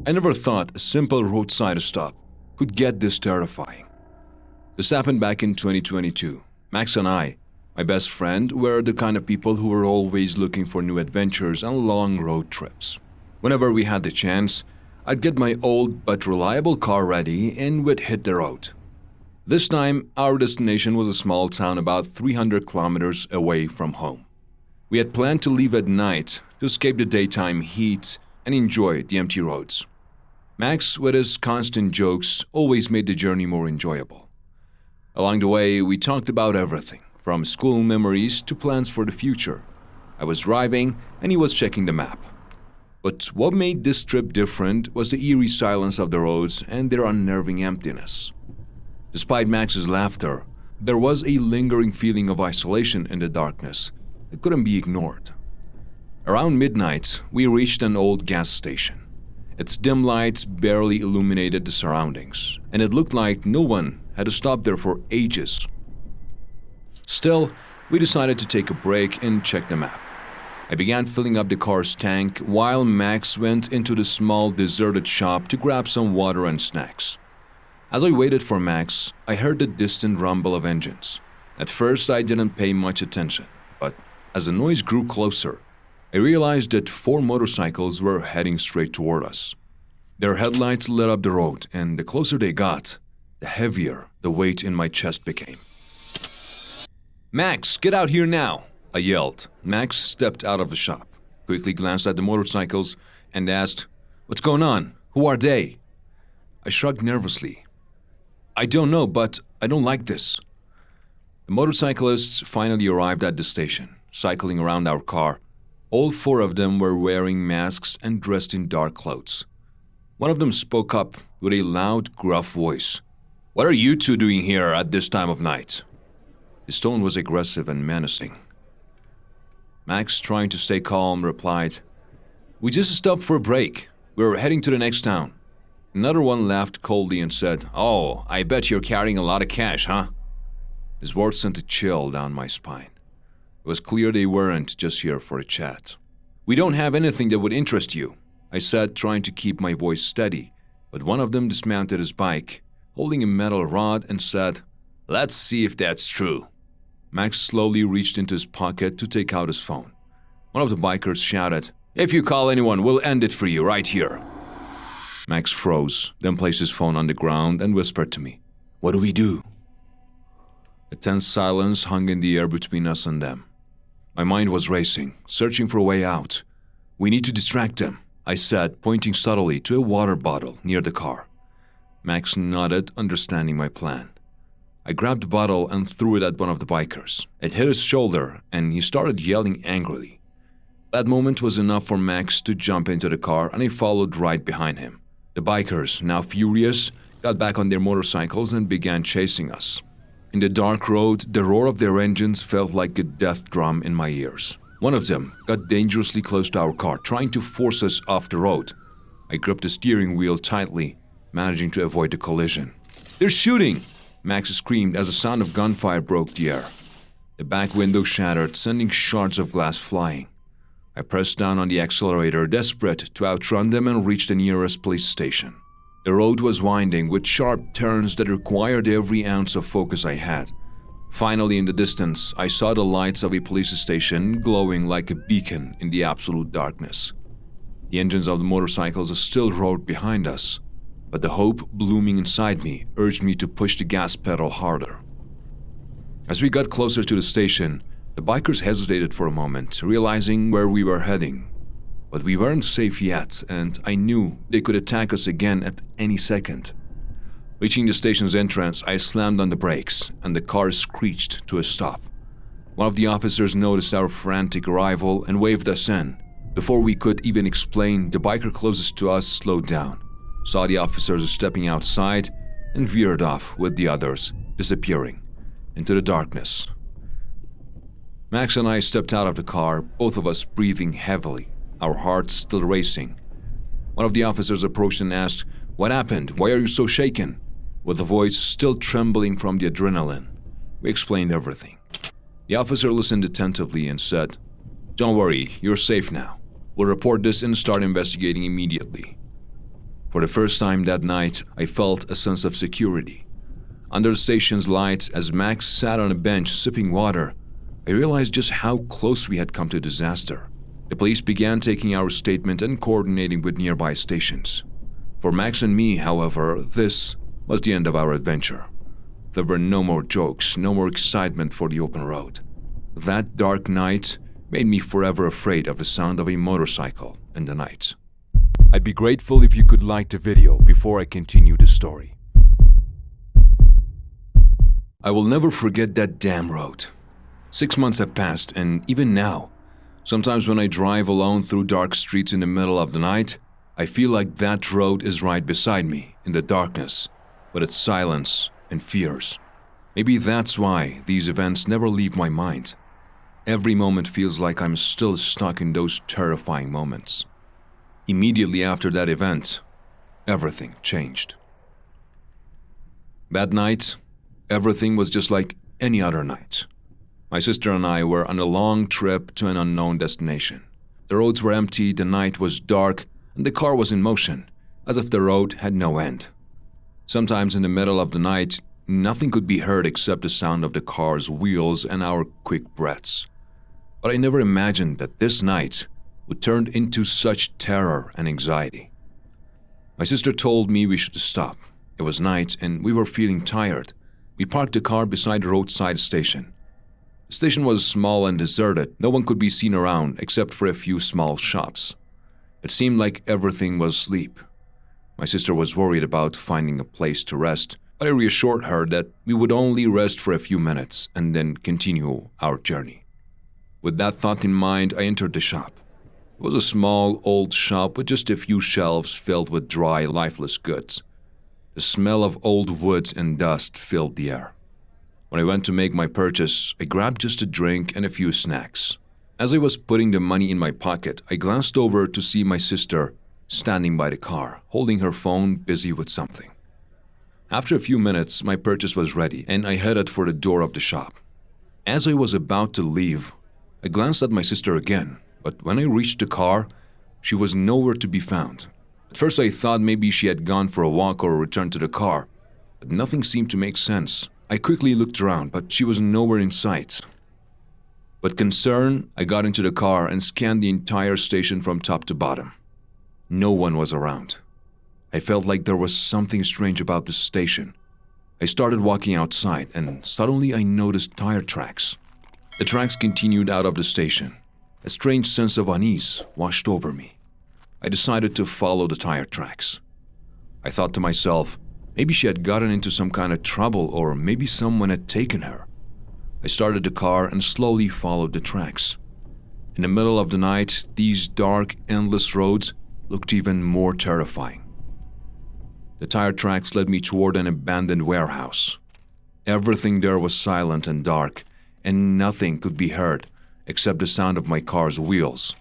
I never thought a simple roadside stop could get this terrifying. This happened back in 2022. Max and I, my best friend, were the kind of people who were always looking for new adventures and long road trips. Whenever we had the chance, I'd get my old but reliable car ready and we'd hit the road. This time, our destination was a small town about 300 kilometers away from home. We had planned to leave at night to escape the daytime heat and enjoy the empty roads. Max, with his constant jokes, always made the journey more enjoyable. Along the way, we talked about everything, from school memories to plans for the future. I was driving and he was checking the map. But what made this trip different was the eerie silence of the roads and their unnerving emptiness. Despite Max's laughter, there was a lingering feeling of isolation in the darkness that couldn't be ignored. Around midnight, we reached an old gas station. Its dim lights barely illuminated the surroundings, and it looked like no one had stopped there for ages. Still, we decided to take a break and check the map. I began filling up the car's tank while Max went into the small deserted shop to grab some water and snacks. As I waited for Max, I heard the distant rumble of engines. At first, I didn't pay much attention, but as the noise grew closer, I realized that 4 motorcycles were heading straight toward us. Their headlights lit up the road, and the closer they got, the heavier the weight in my chest became. "Max, get out here now!" I yelled. Max stepped out of the shop, quickly glanced at the motorcycles, and asked, "What's going on? Who are they?" I shrugged nervously. "I don't know, but I don't like this." The motorcyclists finally arrived at the station, cycling around our car. All 4 of them were wearing masks and dressed in dark clothes. One of them spoke up with a loud, gruff voice. "What are you two doing here at this time of night?" His tone was aggressive and menacing. Max, trying to stay calm, replied, "We just stopped for a break. We're heading to the next town." Another one laughed coldly and said, "Oh, I bet you're carrying a lot of cash, huh?" His words sent a chill down my spine. It was clear they weren't just here for a chat. "We don't have anything that would interest you," I said, trying to keep my voice steady, but one of them dismounted his bike, holding a metal rod, and said, "Let's see if that's true." Max slowly reached into his pocket to take out his phone. One of the bikers shouted, "If you call anyone, we'll end it for you right here." Max froze, then placed his phone on the ground and whispered to me, "What do we do?" A tense silence hung in the air between us and them. My mind was racing, searching for a way out. "We need to distract them," I said, pointing subtly to a water bottle near the car. Max nodded, understanding my plan. I grabbed the bottle and threw it at one of the bikers. It hit his shoulder, and he started yelling angrily. That moment was enough for Max to jump into the car, and I followed right behind him. The bikers, now furious, got back on their motorcycles and began chasing us. In the dark road, the roar of their engines felt like a death drum in my ears. One of them got dangerously close to our car, trying to force us off the road. I gripped the steering wheel tightly, managing to avoid the collision. "They're shooting!" Max screamed as the sound of gunfire broke the air. The back window shattered, sending shards of glass flying. I pressed down on the accelerator, desperate to outrun them, and reached the nearest police station. The road was winding, with sharp turns that required every ounce of focus I had. Finally, in the distance, I saw the lights of a police station glowing like a beacon in the absolute darkness. The engines of the motorcycles still roared behind us, but the hope blooming inside me urged me to push the gas pedal harder. As we got closer to the station, the bikers hesitated for a moment, realizing where we were heading. But we weren't safe yet, and I knew they could attack us again at any second. Reaching the station's entrance, I slammed on the brakes, and the car screeched to a stop. One of the officers noticed our frantic arrival and waved us in. Before we could even explain, the biker closest to us slowed down, saw the officers stepping outside, and veered off with the others, disappearing into the darkness. Max and I stepped out of the car, both of us breathing heavily, our hearts still racing. One of the officers approached and asked, "What happened? Why are you so shaken?" With a voice still trembling from the adrenaline, we explained everything. The officer listened attentively and said, "Don't worry, you're safe now. We'll report this and start investigating immediately." For the first time that night, I felt a sense of security. Under the station's lights, as Max sat on a bench sipping water, I realized just how close we had come to disaster. The police began taking our statement and coordinating with nearby stations. For Max and me, however, this was the end of our adventure. There were no more jokes, no more excitement for the open road. That dark night made me forever afraid of the sound of a motorcycle in the night. I'd be grateful if you could like the video before I continue the story. I will never forget that damn road. 6 months have passed, and even now, sometimes when I drive alone through dark streets in the middle of the night, I feel like that road is right beside me in the darkness, with its silence and fears. Maybe that's why these events never leave my mind. Every moment feels like I'm still stuck in those terrifying moments. Immediately after that event, everything changed. That night, everything was just like any other night. My sister and I were on a long trip to an unknown destination. The roads were empty, the night was dark, and the car was in motion, as if the road had no end. Sometimes in the middle of the night, nothing could be heard except the sound of the car's wheels and our quick breaths. But I never imagined that this night would turn into such terror and anxiety. My sister told me we should stop. It was night and we were feeling tired. We parked the car beside the roadside station. The station was small and deserted. No one could be seen around except for a few small shops. It seemed like everything was asleep. My sister was worried about finding a place to rest, but I reassured her that we would only rest for a few minutes and then continue our journey. With that thought in mind, I entered the shop. It was a small, old shop with just a few shelves filled with dry, lifeless goods. The smell of old wood and dust filled the air. When I went to make my purchase, I grabbed just a drink and a few snacks. As I was putting the money in my pocket, I glanced over to see my sister standing by the car, holding her phone, busy with something. After a few minutes, my purchase was ready, and I headed for the door of the shop. As I was about to leave, I glanced at my sister again. But when I reached the car, she was nowhere to be found. At first I thought maybe she had gone for a walk or returned to the car, but nothing seemed to make sense. I quickly looked around, but she was nowhere in sight. With concern, I got into the car and scanned the entire station from top to bottom. No one was around. I felt like there was something strange about the station. I started walking outside, and suddenly I noticed tire tracks. The tracks continued out of the station. A strange sense of unease washed over me. I decided to follow the tire tracks. I thought to myself, maybe she had gotten into some kind of trouble or maybe someone had taken her. I started the car and slowly followed the tracks. In the middle of the night, these dark, endless roads looked even more terrifying. The tire tracks led me toward an abandoned warehouse. Everything there was silent and dark, and nothing could be heard except the sound of my car's wheels.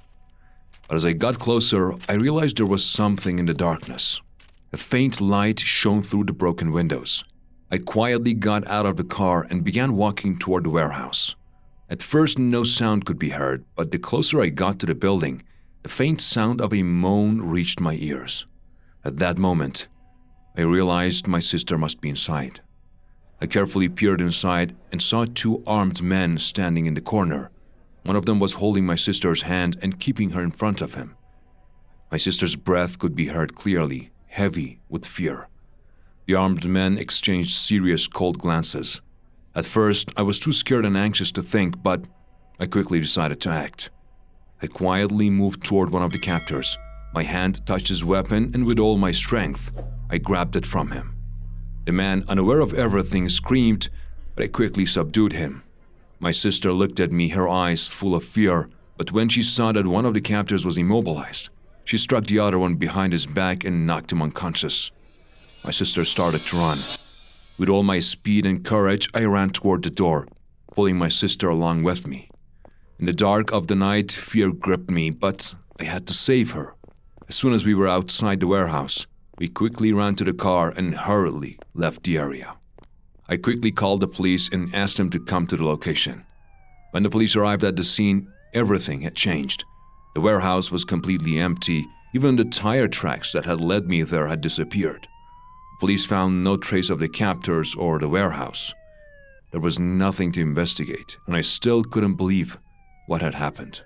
But as I got closer, I realized there was something in the darkness. A faint light shone through the broken windows. I quietly got out of the car and began walking toward the warehouse. At first, no sound could be heard, but the closer I got to the building, the faint sound of a moan reached my ears. At that moment, I realized my sister must be inside. I carefully peered inside and saw 2 armed men standing in the corner. One of them was holding my sister's hand and keeping her in front of him. My sister's breath could be heard clearly, heavy with fear. The armed men exchanged serious, cold glances. At first, I was too scared and anxious to think, but I quickly decided to act. I quietly moved toward one of the captors. My hand touched his weapon, and with all my strength, I grabbed it from him. The man, unaware of everything, screamed, but I quickly subdued him. My sister looked at me, her eyes full of fear, but when she saw that one of the captors was immobilized, she struck the other one behind his back and knocked him unconscious. My sister started to run. With all my speed and courage, I ran toward the door, pulling my sister along with me. In the dark of the night, fear gripped me, but I had to save her. As soon as we were outside the warehouse, we quickly ran to the car and hurriedly left the area. I quickly called the police and asked them to come to the location. When the police arrived at the scene, everything had changed. The warehouse was completely empty, Even the tire tracks that had led me there had disappeared. Police found no trace of the captors or the warehouse. There was nothing to investigate, and I still couldn't believe what had happened.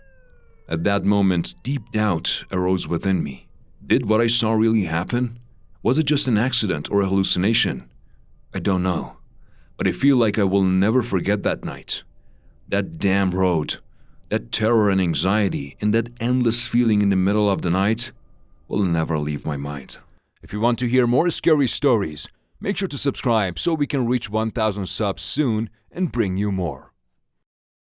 At that moment, deep doubt arose within me. Did what I saw really happen? Was it just an accident or a hallucination? I don't know, but I feel like I will never forget that night. That damn road, that terror and anxiety, and that endless feeling in the middle of the night will never leave my mind. If you want to hear more scary stories, make sure to subscribe so we can reach 1,000 subs soon and bring you more.